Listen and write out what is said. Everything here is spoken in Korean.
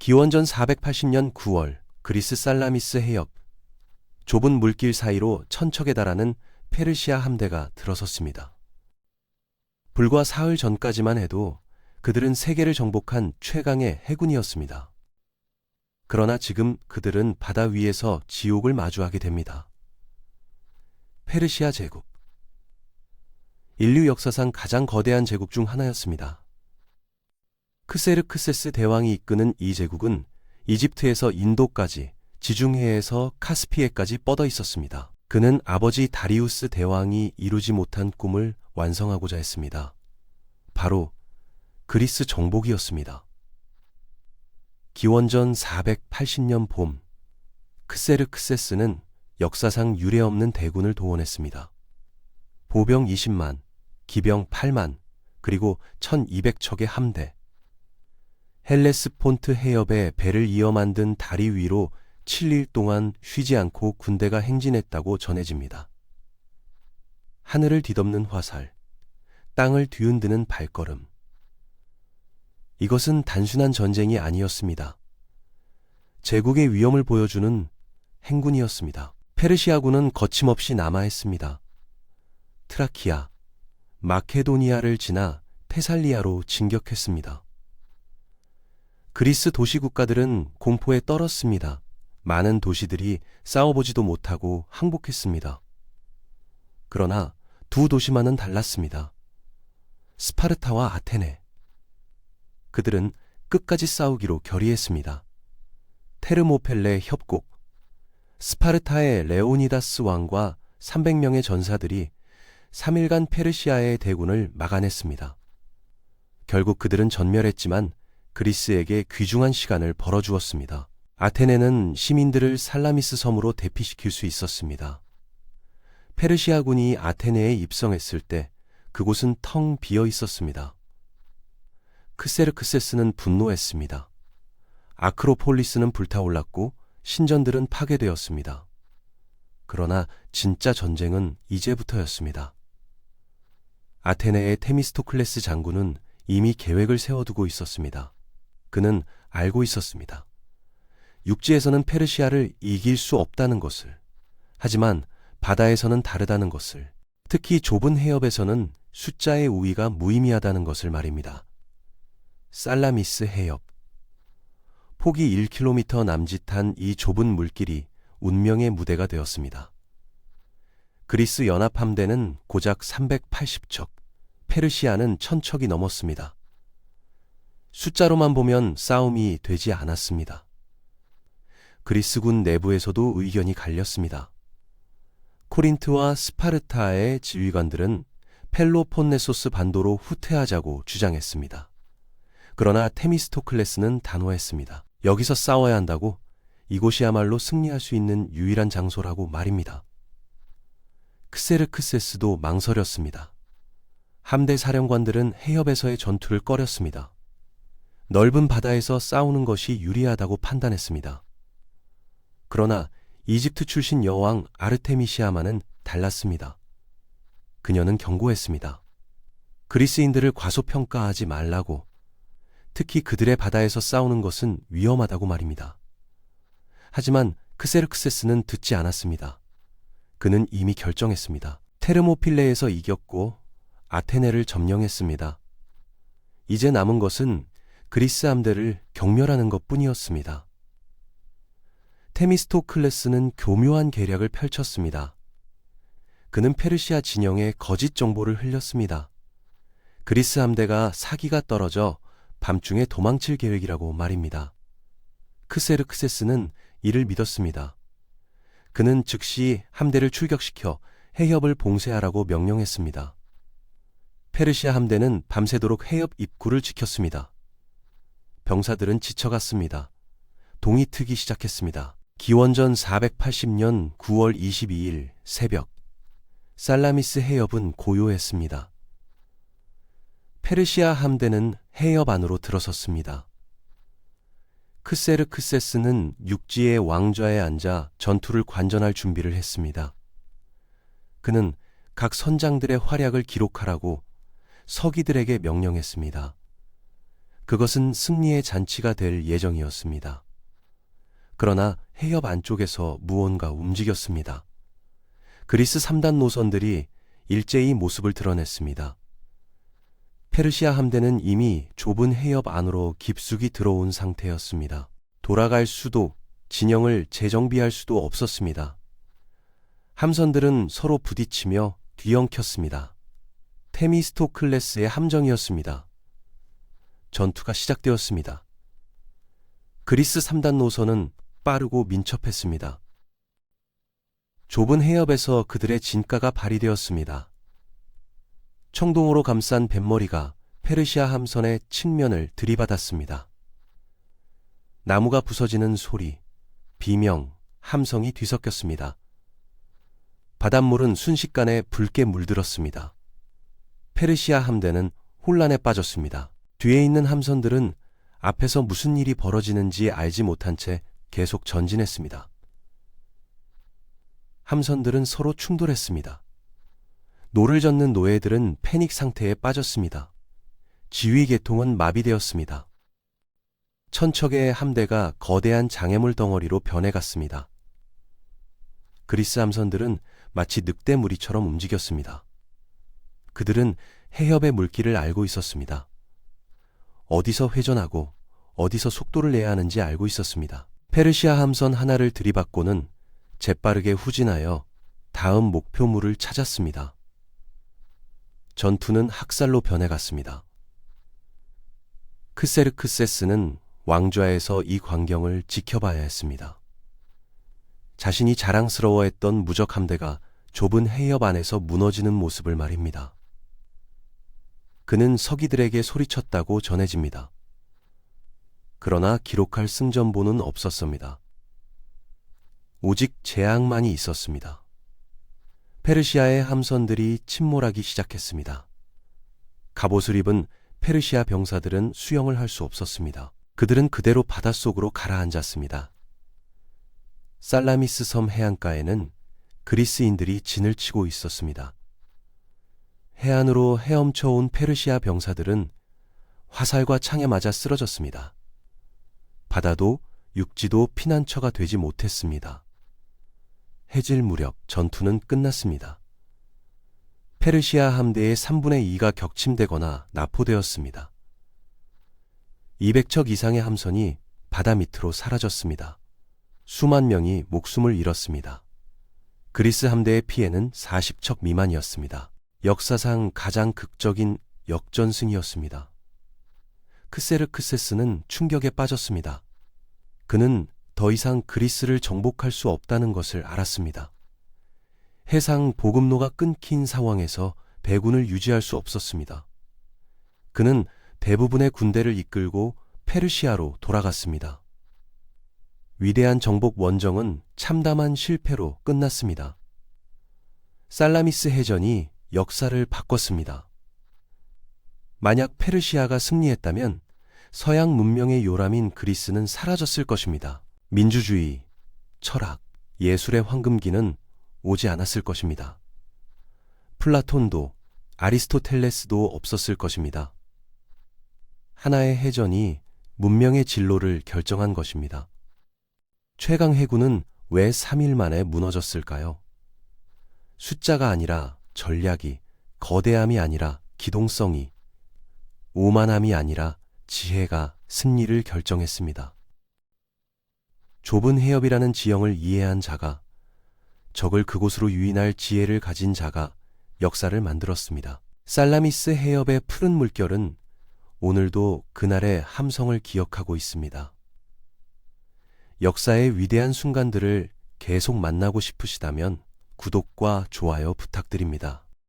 기원전 480년 9월 그리스 살라미스 해협, 좁은 물길 사이로 천척에 달하는 페르시아 함대가 들어섰습니다. 불과 사흘 전까지만 해도 그들은 세계를 정복한 최강의 해군이었습니다. 그러나 지금 그들은 바다 위에서 지옥을 마주하게 됩니다. 페르시아 제국. 인류 역사상 가장 거대한 제국 중 하나였습니다. 크세르크세스 대왕이 이끄는 이 제국은 이집트에서 인도까지, 지중해에서 카스피해까지 뻗어 있었습니다. 그는 아버지 다리우스 대왕이 이루지 못한 꿈을 완성하고자 했습니다. 바로 그리스 정복이었습니다. 기원전 480년 봄, 크세르크세스는 역사상 유례없는 대군을 동원했습니다. 보병 20만, 기병 8만, 그리고 1200척의 함대. 헬레스폰트 해협에 배를 이어 만든 다리 위로 7일 동안 쉬지 않고 군대가 행진했다고 전해집니다. 하늘을 뒤덮는 화살, 땅을 뒤흔드는 발걸음. 이것은 단순한 전쟁이 아니었습니다. 제국의 위엄을 보여주는 행군이었습니다. 페르시아군은 거침없이 남하했습니다. 트라키아, 마케도니아를 지나 테살리아로 진격했습니다. 그리스 도시 국가들은 공포에 떨었습니다. 많은 도시들이 싸워보지도 못하고 항복했습니다. 그러나 두 도시만은 달랐습니다. 스파르타와 아테네. 그들은 끝까지 싸우기로 결의했습니다. 테르모펠레 협곡. 스파르타의 레오니다스 왕과 300명의 전사들이 3일간 페르시아의 대군을 막아냈습니다. 결국 그들은 전멸했지만 그리스에게 귀중한 시간을 벌어주었습니다. 아테네는 시민들을 살라미스 섬으로 대피시킬 수 있었습니다. 페르시아군이 아테네에 입성했을 때 그곳은 텅 비어 있었습니다. 크세르크세스는 분노했습니다. 아크로폴리스는 불타올랐고 신전들은 파괴되었습니다. 그러나 진짜 전쟁은 이제부터였습니다. 아테네의 테미스토클레스 장군은 이미 계획을 세워두고 있었습니다. 그는 알고 있었습니다. 육지에서는 페르시아를 이길 수 없다는 것을, 하지만 바다에서는 다르다는 것을, 특히 좁은 해협에서는 숫자의 우위가 무의미하다는 것을 말입니다. 살라미스 해협. 폭이 1km 남짓한 이 좁은 물길이 운명의 무대가 되었습니다. 그리스 연합함대는 고작 380척, 페르시아는 1000척이 넘었습니다. 숫자로만 보면 싸움이 되지 않았습니다. 그리스군 내부에서도 의견이 갈렸습니다. 코린트와 스파르타의 지휘관들은 펠로폰네소스 반도로 후퇴하자고 주장했습니다. 그러나 테미스토클레스는 단호했습니다. 여기서 싸워야 한다고? 이곳이야말로 승리할 수 있는 유일한 장소라고 말입니다. 크세르크세스도 망설였습니다. 함대 사령관들은 해협에서의 전투를 꺼렸습니다. 넓은 바다에서 싸우는 것이 유리하다고 판단했습니다. 그러나 이집트 출신 여왕 아르테미시아만은 달랐습니다. 그녀는 경고했습니다. 그리스인들을 과소평가하지 말라고, 특히 그들의 바다에서 싸우는 것은 위험하다고 말입니다. 하지만 크세르크세스는 듣지 않았습니다. 그는 이미 결정했습니다. 테르모필레에서 이겼고 아테네를 점령했습니다. 이제 남은 것은 그리스 함대를 경멸하는 것뿐이었습니다. 테미스토클레스는 교묘한 계략을 펼쳤습니다. 그는 페르시아 진영에 거짓 정보를 흘렸습니다. 그리스 함대가 사기가 떨어져 밤중에 도망칠 계획이라고 말입니다. 크세르크세스는 이를 믿었습니다. 그는 즉시 함대를 출격시켜 해협을 봉쇄하라고 명령했습니다. 페르시아 함대는 밤새도록 해협 입구를 지켰습니다. 병사들은 지쳐갔습니다. 동이 트기 시작했습니다. 기원전 480년 9월 22일 새벽, 살라미스 해협은 고요했습니다. 페르시아 함대는 해협 안으로 들어섰습니다. 크세르크세스는 육지의 왕좌에 앉아 전투를 관전할 준비를 했습니다. 그는 각 선장들의 활약을 기록하라고 서기들에게 명령했습니다. 그것은 승리의 잔치가 될 예정이었습니다. 그러나 해협 안쪽에서 무언가 움직였습니다. 그리스 3단 노선들이 일제히 모습을 드러냈습니다. 페르시아 함대는 이미 좁은 해협 안으로 깊숙이 들어온 상태였습니다. 돌아갈 수도, 진영을 재정비할 수도 없었습니다. 함선들은 서로 부딪히며 뒤엉켰습니다. 테미스토클레스의 함정이었습니다. 전투가 시작되었습니다. 그리스 3단 노선은 빠르고 민첩했습니다. 좁은 해협에서 그들의 진가가 발휘되었습니다. 청동으로 감싼 뱃머리가 페르시아 함선의 측면을 들이받았습니다. 나무가 부서지는 소리, 비명, 함성이 뒤섞였습니다. 바닷물은 순식간에 붉게 물들었습니다. 페르시아 함대는 혼란에 빠졌습니다. 뒤에 있는 함선들은 앞에서 무슨 일이 벌어지는지 알지 못한 채 계속 전진했습니다. 함선들은 서로 충돌했습니다. 노를 젓는 노예들은 패닉 상태에 빠졌습니다. 지휘 계통은 마비되었습니다. 천척의 함대가 거대한 장애물 덩어리로 변해갔습니다. 그리스 함선들은 마치 늑대 무리처럼 움직였습니다. 그들은 해협의 물길을 알고 있었습니다. 어디서 회전하고 어디서 속도를 내야 하는지 알고 있었습니다. 페르시아 함선 하나를 들이받고는 재빠르게 후진하여 다음 목표물을 찾았습니다. 전투는 학살로 변해갔습니다. 크세르크세스는 왕좌에서 이 광경을 지켜봐야 했습니다. 자신이 자랑스러워했던 무적 함대가 좁은 해협 안에서 무너지는 모습을 말입니다. 그는 서기들에게 소리쳤다고 전해집니다. 그러나 기록할 승전보는 없었습니다. 오직 재앙만이 있었습니다. 페르시아의 함선들이 침몰하기 시작했습니다. 갑옷을 입은 페르시아 병사들은 수영을 할 수 없었습니다. 그들은 그대로 바닷속으로 가라앉았습니다. 살라미스 섬 해안가에는 그리스인들이 진을 치고 있었습니다. 해안으로 헤엄쳐 온 페르시아 병사들은 화살과 창에 맞아 쓰러졌습니다. 바다도 육지도 피난처가 되지 못했습니다. 해질 무렵 전투는 끝났습니다. 페르시아 함대의 3분의 2가 격침되거나 납포되었습니다. 200척 이상의 함선이 바다 밑으로 사라졌습니다. 수만 명이 목숨을 잃었습니다. 그리스 함대의 피해는 40척 미만이었습니다. 역사상 가장 극적인 역전승이었습니다. 크세르크세스는 충격에 빠졌습니다. 그는 더 이상 그리스를 정복할 수 없다는 것을 알았습니다. 해상 보급로가 끊긴 상황에서 배군을 유지할 수 없었습니다. 그는 대부분의 군대를 이끌고 페르시아로 돌아갔습니다. 위대한 정복 원정은 참담한 실패로 끝났습니다. 살라미스 해전이 역사를 바꿨습니다. 만약 페르시아가 승리했다면 서양 문명의 요람인 그리스는 사라졌을 것입니다. 민주주의, 철학, 예술의 황금기는 오지 않았을 것입니다. 플라톤도 아리스토텔레스도 없었을 것입니다. 하나의 해전이 문명의 진로를 결정한 것입니다. 최강 해군은 왜 3일 만에 무너졌을까요? 숫자가 아니라 전략이, 거대함이 아니라 기동성이, 오만함이 아니라 지혜가 승리를 결정했습니다. 좁은 해협이라는 지형을 이해한 자가, 적을 그곳으로 유인할 지혜를 가진 자가 역사를 만들었습니다. 살라미스 해협의 푸른 물결은 오늘도 그날의 함성을 기억하고 있습니다. 역사의 위대한 순간들을 계속 만나고 싶으시다면 구독과 좋아요 부탁드립니다.